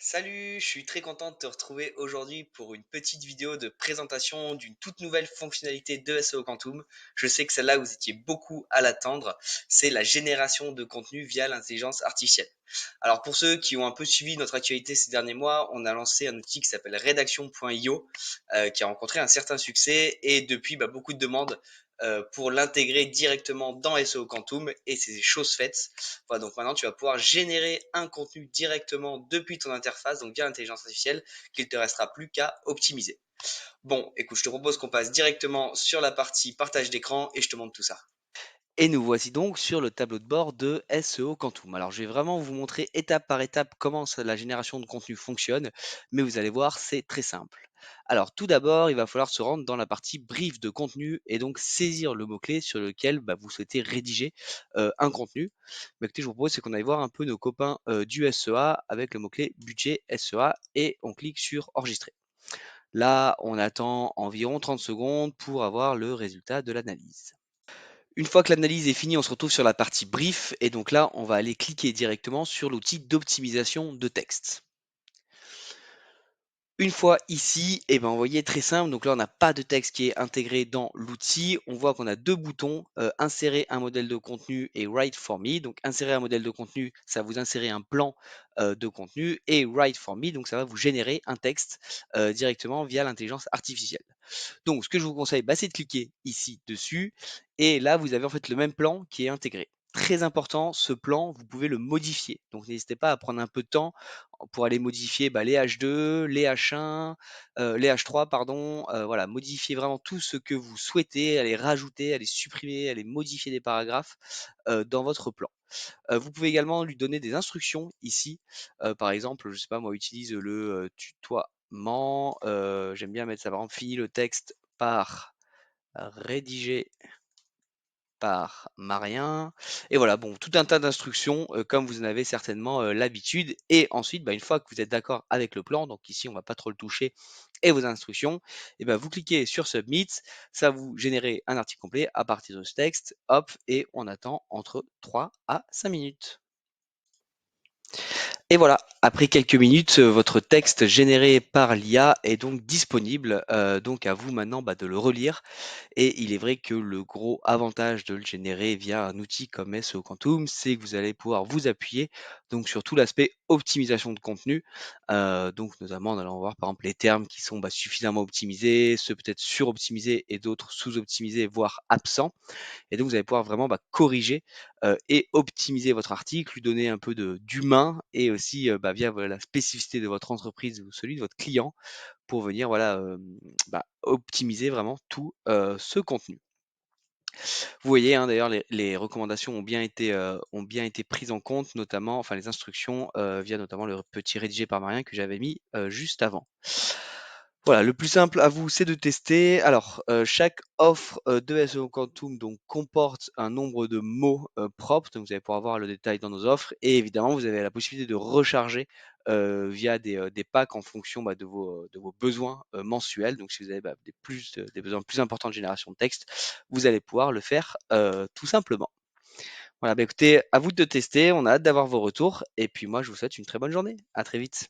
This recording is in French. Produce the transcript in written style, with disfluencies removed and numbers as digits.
Salut, je suis très content de te retrouver aujourd'hui pour une petite vidéo de présentation d'une toute nouvelle fonctionnalité de SEO Quantum. Je sais que celle-là, vous étiez beaucoup à l'attendre. C'est la génération de contenu via l'intelligence artificielle. Alors pour ceux qui ont un peu suivi notre actualité ces derniers mois, on a lancé un outil qui s'appelle Redaction.io, qui a rencontré un certain succès et depuis beaucoup de demandes pour l'intégrer directement dans SEO Quantum et c'est chose faite. Voilà, donc maintenant tu vas pouvoir générer un contenu directement depuis ton interface, donc via l'intelligence artificielle, qu'il ne te restera plus qu'à optimiser. Bon, écoute, je te propose qu'on passe directement sur la partie partage d'écran et je te montre tout ça. Et nous voici donc sur le tableau de bord de SEO Quantum. Alors je vais vraiment vous montrer étape par étape comment la génération de contenu fonctionne, mais vous allez voir, c'est très simple. Alors tout d'abord, il va falloir se rendre dans la partie brief de contenu et donc saisir le mot-clé sur lequel vous souhaitez rédiger un contenu. Mais écoutez, je vous propose c'est qu'on aille voir un peu nos copains du SEA avec le mot-clé budget SEA et on clique sur enregistrer. Là, on attend environ 30 secondes pour avoir le résultat de l'analyse. Une fois que l'analyse est finie, on se retrouve sur la partie brief et donc là, on va aller cliquer directement sur l'outil d'optimisation de texte. Une fois ici, vous voyez très simple, donc là on n'a pas de texte qui est intégré dans l'outil. On voit qu'on a deux boutons, insérer un modèle de contenu et write for me. Donc insérer un modèle de contenu, ça va vous insérer un plan de contenu et write for me, donc ça va vous générer un texte directement via l'intelligence artificielle. Donc ce que je vous conseille, c'est de cliquer ici dessus et là vous avez en fait le même plan qui est intégré. Très important, ce plan, vous pouvez le modifier. Donc n'hésitez pas à prendre un peu de temps pour aller modifier les H2, les H1, les H3, pardon. Voilà, modifier vraiment tout ce que vous souhaitez, aller rajouter, aller supprimer, aller modifier des paragraphes dans votre plan. Vous pouvez également lui donner des instructions ici. Par exemple, je sais pas moi, utilise le tutoiement. J'aime bien mettre ça, par exemple, fini le texte par rédiger par Marien. Et voilà, bon, tout un tas d'instructions, comme vous en avez certainement l'habitude. Et ensuite, une fois que vous êtes d'accord avec le plan, donc ici, on va pas trop le toucher, et vos instructions, vous cliquez sur Submit, ça vous génère un article complet à partir de ce texte, hop, et on attend entre 3 à 5 minutes. Et voilà, après quelques minutes, votre texte généré par l'IA est donc disponible. Donc à vous maintenant de le relire. Et il est vrai que le gros avantage de le générer via un outil comme SEO Quantum, c'est que vous allez pouvoir vous appuyer donc sur tout l'aspect optimisation de contenu. Donc notamment en allant voir par exemple les termes qui sont suffisamment optimisés, ceux peut-être suroptimisés et d'autres sous-optimisés, voire absents. Et donc, vous allez pouvoir vraiment corriger et optimiser votre article, lui donner un peu d'humain et aussi via la spécificité de votre entreprise ou celui de votre client pour venir optimiser vraiment tout ce contenu. Vous voyez, hein, d'ailleurs, les recommandations ont bien été prises en compte, notamment, enfin les instructions via notamment le petit rédigé par Marien que j'avais mis juste avant. Voilà, le plus simple à vous, c'est de tester. Alors, chaque offre de SEO Quantum donc, comporte un nombre de mots propres. Donc, vous allez pouvoir voir le détail dans nos offres. Et évidemment, vous avez la possibilité de recharger via des packs en fonction de vos besoins mensuels. Donc, si vous avez des besoins plus importants de génération de texte, vous allez pouvoir le faire tout simplement. Voilà, écoutez, à vous de tester. On a hâte d'avoir vos retours. Et puis moi, je vous souhaite une très bonne journée. À très vite.